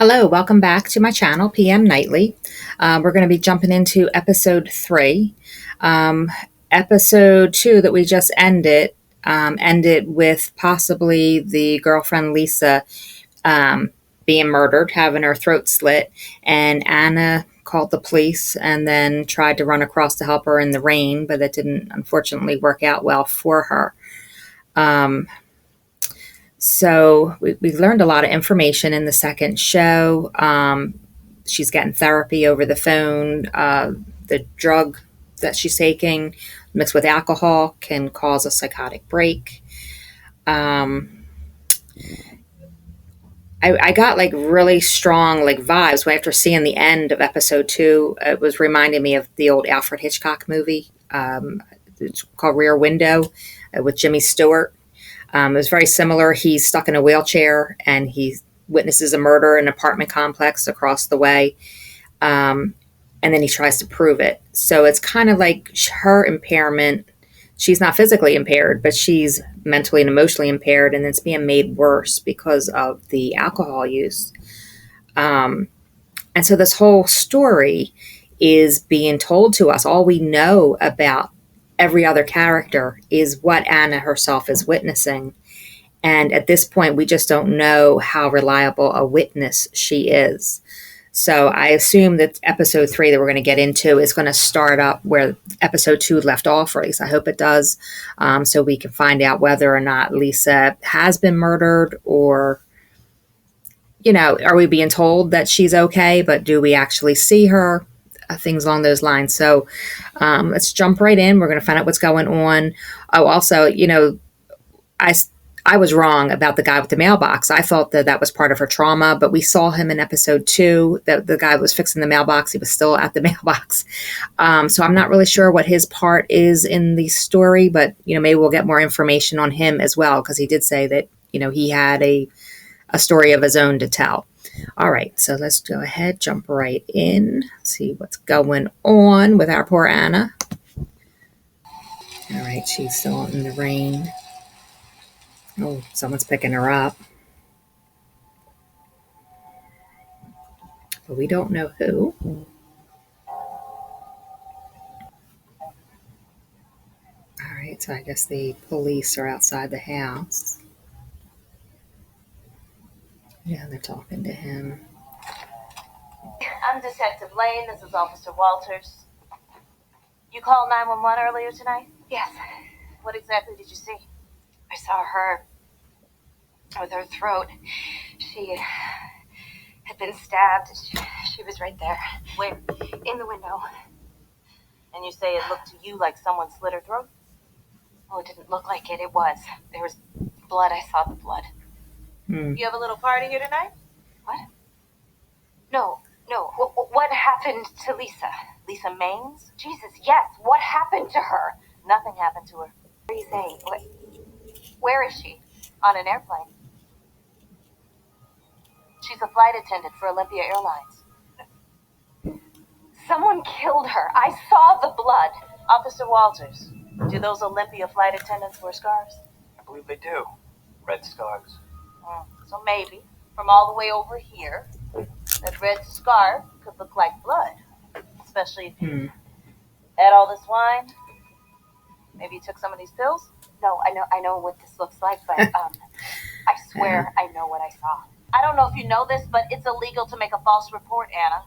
Hello, welcome back to my channel, PM Nightly. We're going to be jumping into episode 3. Um, Episode 2 that we just ended with possibly the girlfriend Lisa being murdered, having her throat slit, and Anna called the police and then tried to run across to help her in the rain, but that didn't unfortunately work out well for her. So we learned a lot of information in the second show. She's getting therapy over the phone. The drug that she's taking mixed with alcohol can cause a psychotic break. I got like really strong like vibes after seeing the end of episode 2. It was reminding me of the old Alfred Hitchcock movie. It's called Rear Window with Jimmy Stewart. It was very similar. He's stuck in a wheelchair and he witnesses a murder in an apartment complex across the way. And then he tries to prove it. So it's kind of like her impairment. She's not physically impaired, but she's mentally and emotionally impaired, and it's being made worse because of the alcohol use. And so this whole story is being told to us. All we know about every other character is what Anna herself is witnessing. And at this point, we just don't know how reliable a witness she is. So I assume that episode 3 that we're going to get into is going to start up where episode 2 left off, or at least I hope it does, so we can find out whether or not Lisa has been murdered, or, are we being told that she's okay, but do we actually see her? Things along those lines. So let's jump right in. We're going to find out what's going on. Oh, also, I was wrong about the guy with the mailbox. I thought that was part of her trauma, but we saw him in episode 2. That the guy was fixing the mailbox. He was still at the mailbox. So I'm not really sure what his part is in the story, but maybe we'll get more information on him as well, because he did say that he had a story of his own to tell. All right, so let's go ahead, jump right in, see what's going on with our poor Anna. All right, she's still in the rain. Oh, someone's picking her up. But we don't know who. All right, so I guess the police are outside the house. Yeah, they're talking to him. I'm Detective Lane. This is Officer Walters. You called 911 earlier tonight? Yes. What exactly did you see? I saw her with her throat. She had been stabbed. She was right there. Where? In the window. And you say it looked to you like someone slit her throat? Oh, it didn't look like it. It was. There was blood. I saw the blood. You have a little party here tonight? What? No. What happened to Lisa? Lisa Maines? Jesus, yes. What happened to her? Nothing happened to her. What are you saying? Where is she? On an airplane. She's a flight attendant for Olympia Airlines. Someone killed her. I saw the blood. Officer Walters, do those Olympia flight attendants wear scarves? I believe they do. Red scarves. So maybe, from all the way over here, that red scarf could look like blood. Especially if you had all this wine. Maybe you took some of these pills? No, I know what this looks like, but I swear I know what I saw. I don't know if you know this, but it's illegal to make a false report, Anna.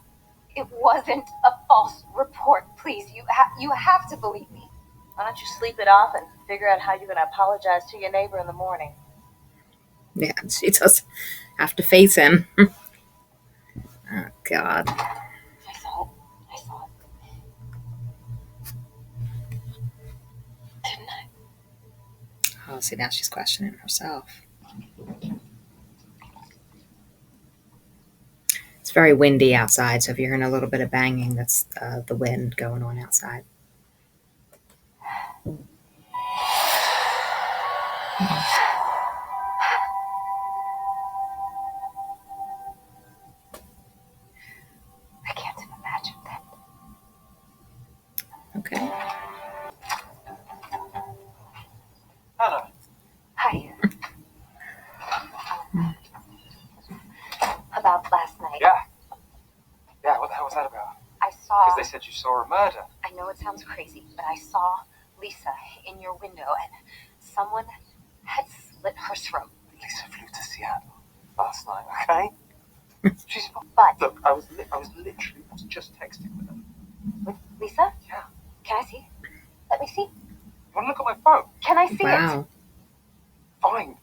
It wasn't a false report. Please, you have to believe me. Why don't you sleep it off and figure out how you're going to apologize to your neighbor in the morning? Yeah, she does have to face him. Oh, God. I saw it. Didn't I? Oh, see, now she's questioning herself. It's very windy outside, so if you're hearing a little bit of banging, that's the wind going on outside. I can't even imagine that. Okay. Anna. Hi. About last night. night. Yeah. Yeah, what the hell was that about? I saw... Because they said you saw a murder. I know it sounds crazy, but I saw Lisa in your window, and someone had slit her throat. Lisa flew to Seattle last night, okay? She's... But... Look, I was just texting with her. With Lisa? Yeah. Can I see? Let me see. You want to look at my phone? Can I see it? Wow. Fine.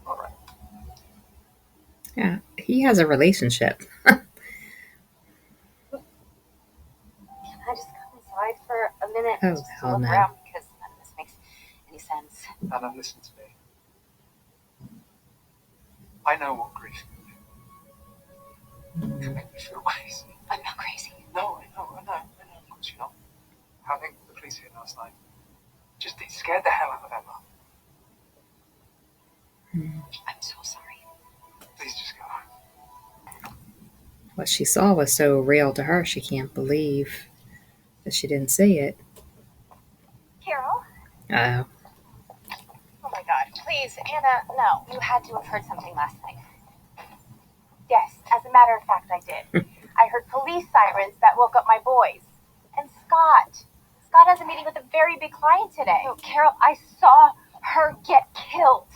All right. Yeah, he has a relationship. Can I just come inside for a minute Oh, just to hell look no. around? Because none of this makes any sense. Anna, listen to me. I know what grief can do. It can make me feel crazy. I'm not crazy. No, I know. Of course you're not. Having the police here last night, it scared the hell out of Emma. I'm so sorry. Please just go. What she saw was so real to her, she can't believe that she didn't see it. Carol? Oh. Oh my God. Please, Anna, no. You had to have heard something last night. Yes, as a matter of fact, I did. I heard police sirens that woke up my boys. And Scott. Scott has a meeting with a very big client today. No, Carol, I saw her get killed.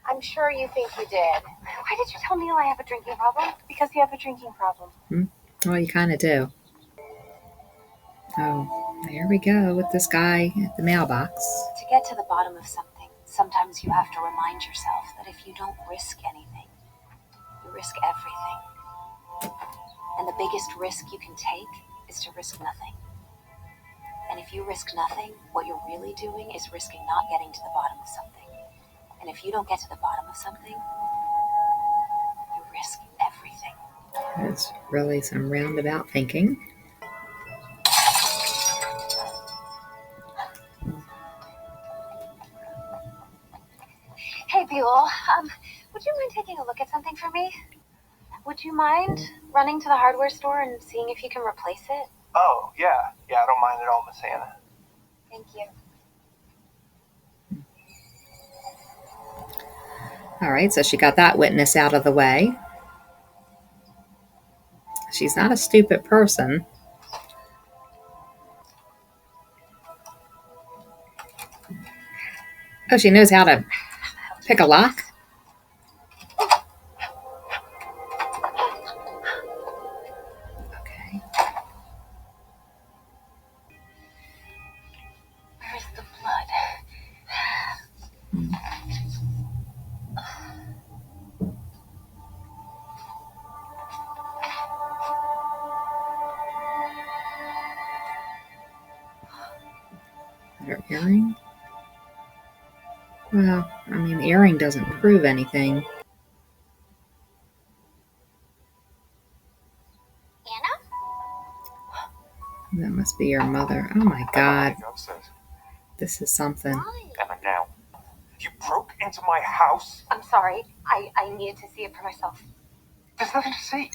I'm sure you think you did. Why did you tell Neil I have a drinking problem? Because you have a drinking problem. Well, you kind of do. Oh, there we go with this guy at the mailbox. To get to the bottom of something, sometimes you have to remind yourself that if you don't risk anything, you risk everything. And the biggest risk you can take is to risk nothing. And if you risk nothing, what you're really doing is risking not getting to the bottom of something. And if you don't get to the bottom of something, you risk everything. That's really some roundabout thinking. Hey, Buell, would you mind taking a look at something for me? Would you mind running to the hardware store and seeing if you can replace it? Oh, yeah. Yeah, I don't mind at all, Miss Anna. Thank you. All right, so she got that witness out of the way. She's not a stupid person. Oh, she knows how to pick a lock? Okay. Where's the blood? Her earring? Well, I mean, the earring doesn't prove anything. Anna? That must be your mother. Oh my God. Go upstairs. This is something. Why? Emma, now. You broke into my house. I'm sorry. I needed to see it for myself. There's nothing to see.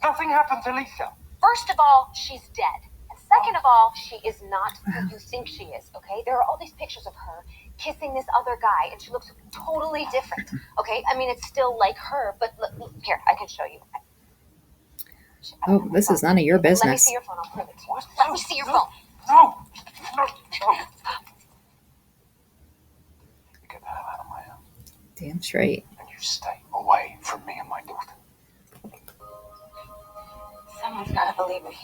Nothing happened to Lisa. First of all, she's dead. And second of all, she is not who you think she is, okay? There are all these pictures of her kissing this other guy, and she looks totally different, okay? I mean, it's still like her, but look, here, I can show you. Oh, this is none of your Let me business. see your phone. I'll prove it to you. Let me see your phone. No. Get the hell out of my house. Damn straight. And you stay away from me and my daughter. Someone's got to believe me.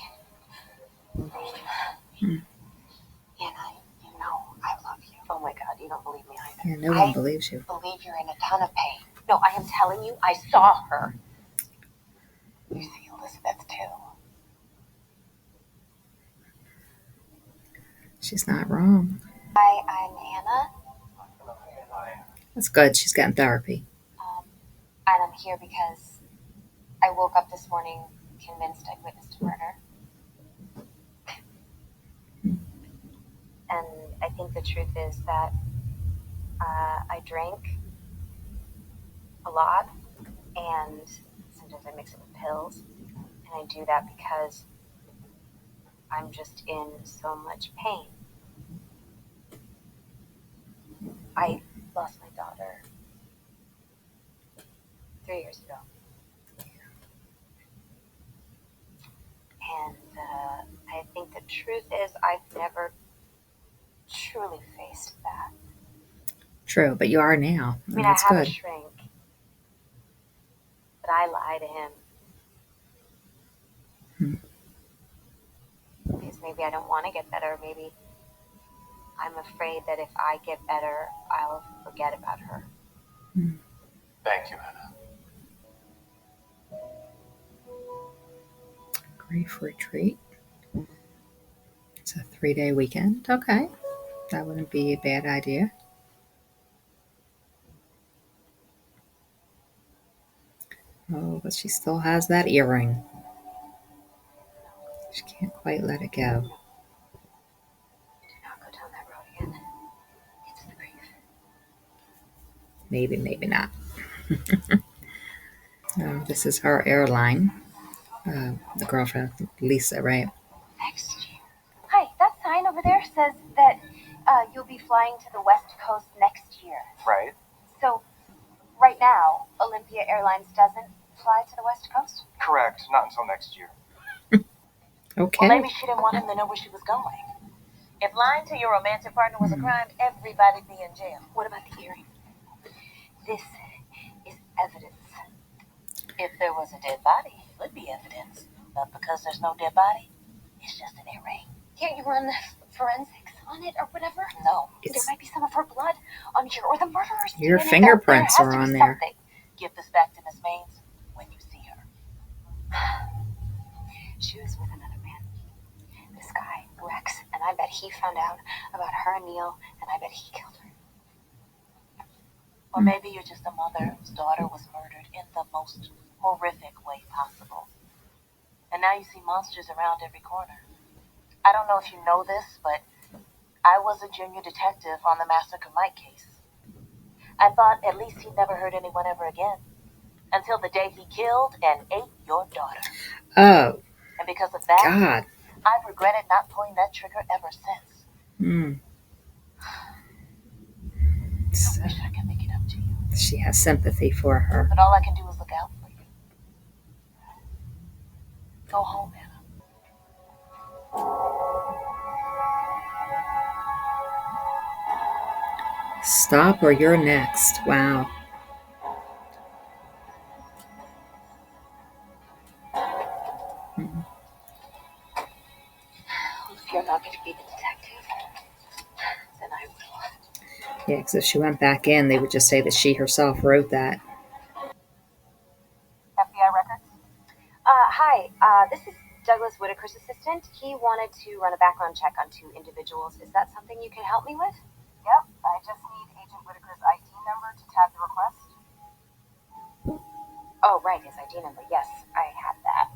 Anna, you know I love you. Oh my God, you don't believe me either. Yeah, no one believes you. I believe you're in a ton of pain. No, I am telling you, I saw her. You see Elizabeth too. She's not wrong. Hi, I'm Anna. That's good. She's getting therapy. And I'm here because I woke up this morning convinced I witnessed a murder. And I think the truth is that I drink a lot, and sometimes I mix it with pills. And I do that because I'm just in so much pain. I lost my daughter 3 years ago. And I think the truth is I've never truly faced that. True, but you are now. I mean, That's I have a good. shrink, but I lie to him. Because maybe I don't want to get better. Maybe I'm afraid that if I get better, I'll forget about her. Thank you, Anna. Grief retreat. It's a 3-day weekend. Okay. That wouldn't be a bad idea. Oh, but she still has that earring. She can't quite let it go. Do not go down that road again. It's the grief. Maybe, maybe not. This is her airline. The girlfriend, Lisa, right? Next year. Hi, that sign over there says that you'll be flying to the West Coast next year. Right? So, right now, Olympia Airlines doesn't fly to the West Coast? Correct. Not until next year. Okay. Well, maybe she didn't want him to know where she was going. If lying to your romantic partner was a crime, everybody'd be in jail. What about the earring? This is evidence. If there was a dead body, it would be evidence. But because there's no dead body, it's just an earring. Can't you run the forensics on it or whatever? No. There might be some of her blood on here, or the murderer's Your DNA. fingerprints There has are to be on there. something. Give this back to Miss Maines when you see her. She was with another man. This guy, Rex, and I bet he found out about her and Neil, and I bet he killed her. Or maybe you're just a mother whose daughter was murdered in the most horrific way possible. And now you see monsters around every corner. I don't know if you know this, but I was a junior detective on the Massacre Mike case. I thought at least he'd never hurt anyone ever again. Until the day he killed and ate your daughter. Oh, And because of that, God. I've regretted not pulling that trigger ever since. I wish I could make it up to you. She has sympathy for her. But all I can do is look out for you. Go home, Anna. Stop or you're next. Wow. If you're not going to be the detective, then I will. Yeah, because if she went back in, they would just say that she herself wrote that. FBI records? Hi, this is Douglas Whitaker's assistant. He wanted to run a background check on 2 individuals. Is that something you can help me with? Yep. I just need Agent Whitaker's ID number to tag the request. Oh, right, his ID number. Yes, I have that.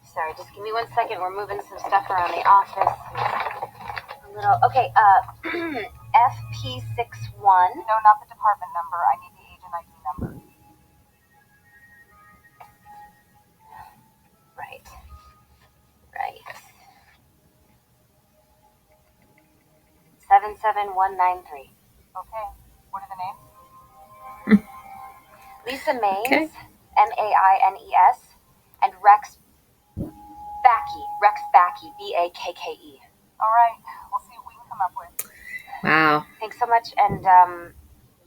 Sorry, just give me 1 second. We're moving some stuff around the office. A little. Okay, FP61. No, not the department number. I need the agent ID number. Right. 77193. Okay. What are the names? Lisa Maines, Okay. Maines, and Rex Bakke, Bakke. All right. We'll see what we can come up with. Wow. Thanks so much, and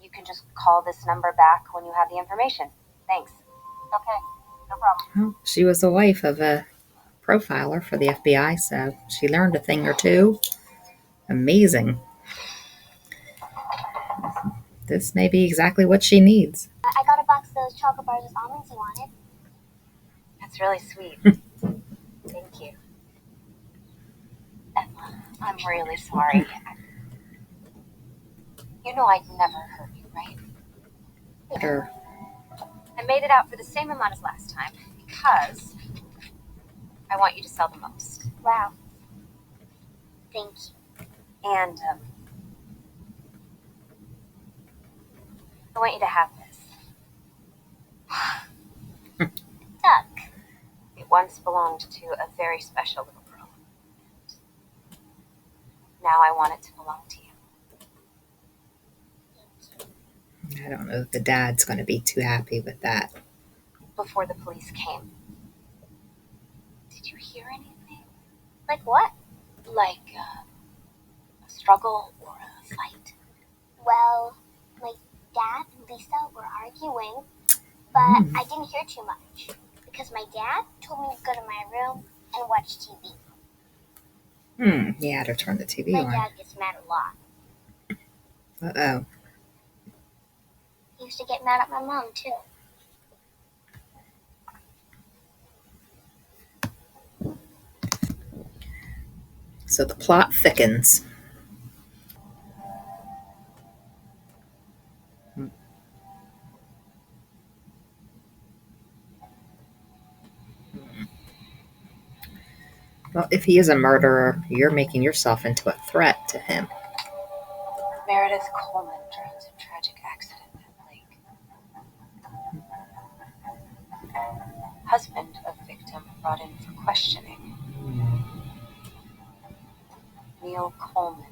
you can just call this number back when you have the information. Thanks. Okay. No problem. Well, she was the wife of a profiler for the FBI, so she learned a thing or two. Amazing. This may be exactly what she needs. I got a box of those chocolate bars with almonds you wanted. That's really sweet. Thank you. Emma, I'm really sorry. You know I'd never hurt you, right? Sure. I made it out for the same amount as last time because I want you to sell the most. Wow. Thank you. And I want you to have this. Done. once belonged to a very special little girl. Now I want it to belong to you. I don't know if the dad's going to be too happy with that. Before the police came, did you hear anything? Like what? Like a struggle or a fight? Well, my dad and Lisa were arguing, but I didn't hear too much because my dad told me to go to my room and watch TV. He had her turn the TV My on. dad gets mad a lot. Uh-oh. He used to get mad at my mom, too. So the plot thickens. Well, if he is a murderer, you're making yourself into a threat to him. Meredith Coleman drowned in tragic accident at lake. Husband of victim brought in for questioning. Neil Coleman,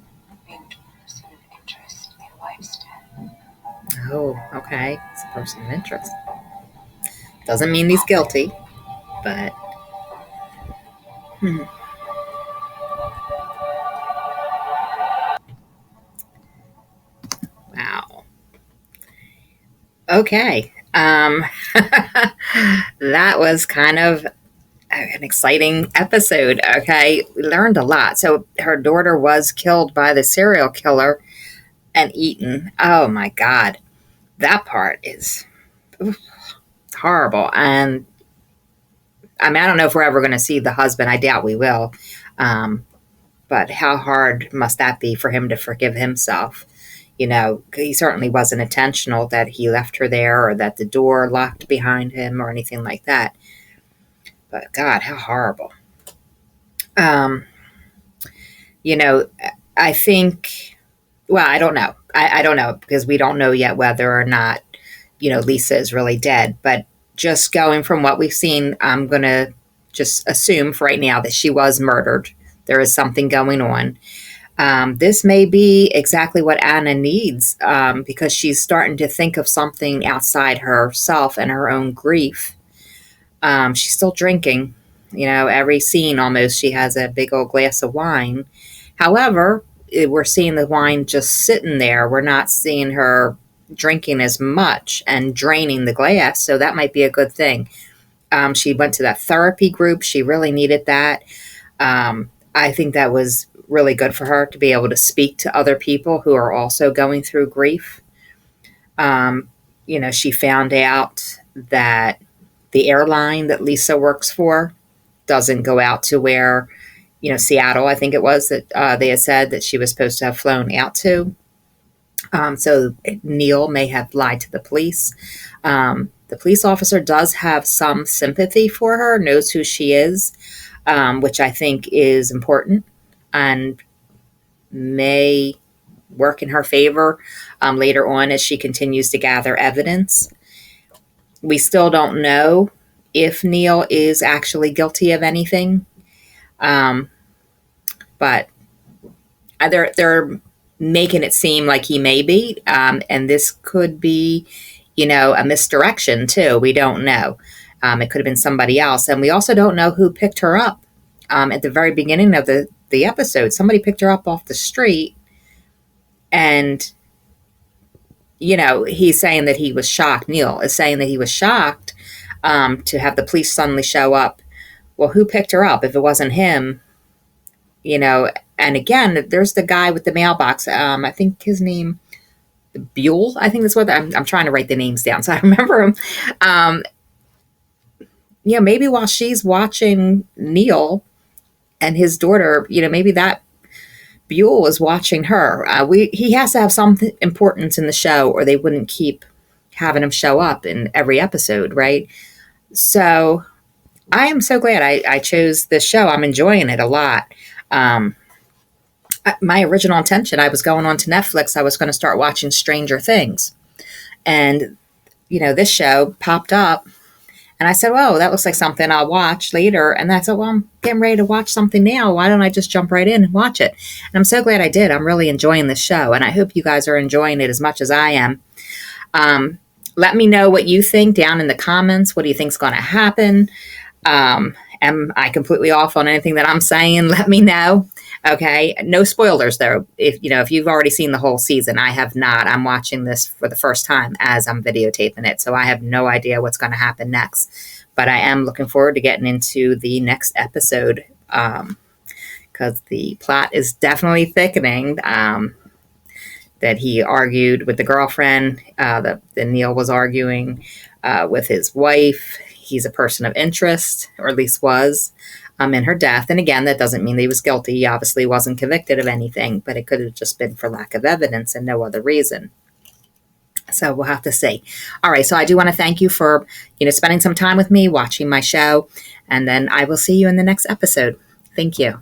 named person of interest in wife's death. Oh, okay. It's a person of interest. Doesn't mean he's guilty, but... Wow. Okay. That was kind of an exciting episode. Okay. We learned a lot. So her daughter was killed by the serial killer and eaten. Oh my God. That part is horrible. And I mean, I don't know if we're ever going to see the husband. I doubt we will. But how hard must that be for him to forgive himself? You know, he certainly wasn't intentional that he left her there or that the door locked behind him or anything like that. But God, how horrible. You know, I think, well, I don't know. I don't know because we don't know yet whether or not, you know, Lisa is really dead. But just going from what we've seen, I'm going to just assume for right now that she was murdered. There is something going on. This may be exactly what Anna needs because she's starting to think of something outside herself and her own grief. She's still drinking. You know, every scene almost she has a big old glass of wine. However, we're seeing the wine just sitting there. We're not seeing her drinking as much and draining the glass. So that might be a good thing. She went to that therapy group. She really needed that. I think that was really good for her to be able to speak to other people who are also going through grief. You know, she found out that the airline that Lisa works for doesn't go out to where, you know, Seattle, I think it was, that they had said that she was supposed to have flown out to. So Neil may have lied to the police. The police officer does have some sympathy for her, knows who she is, which I think is important and may work in her favor later on as she continues to gather evidence. We still don't know if Neil is actually guilty of anything, but they're making it seem like he may be, and this could be, you know, a misdirection too. We don't know. It could have been somebody else, and we also don't know who picked her up. At the very beginning of the episode, somebody picked her up off the street, and, you know, he's saying that he was shocked. Neil is saying that he was shocked to have the police suddenly show up. Well, who picked her up if it wasn't him? You know, and again, there's the guy with the mailbox. I think his name, Buell. I think that's what I'm trying to write the names down so I remember him. You know, maybe while she's watching Neil and his daughter, you know, maybe that Buell is watching her. He has to have some importance in the show, or they wouldn't keep having him show up in every episode, right? So I am so glad I chose this show. I'm enjoying it a lot. My original intention, I was going on to Netflix. I was going to start watching Stranger Things. And, you know, this show popped up. And I said, "Oh, that looks like something I'll watch later." And I said, "Well, I'm getting ready to watch something now. Why don't I just jump right in and watch it?" And I'm so glad I did. I'm really enjoying this show, and I hope you guys are enjoying it as much as I am. Let me know what you think down in the comments. What do you think is going to happen? Am I completely off on anything that I'm saying? Let me know. Okay. No spoilers though. If you've already seen the whole season, I have not. I'm watching this for the first time as I'm videotaping it. So I have no idea what's going to happen next, but I am looking forward to getting into the next episode. Because the plot is definitely thickening. That he argued with the girlfriend, that Neil was arguing with his wife. He's a person of interest, or at least was, in her death. And again, that doesn't mean that he was guilty. He obviously wasn't convicted of anything, but it could have just been for lack of evidence and no other reason. So we'll have to see. All right. So I do want to thank you for, spending some time with me, watching my show, and then I will see you in the next episode. Thank you.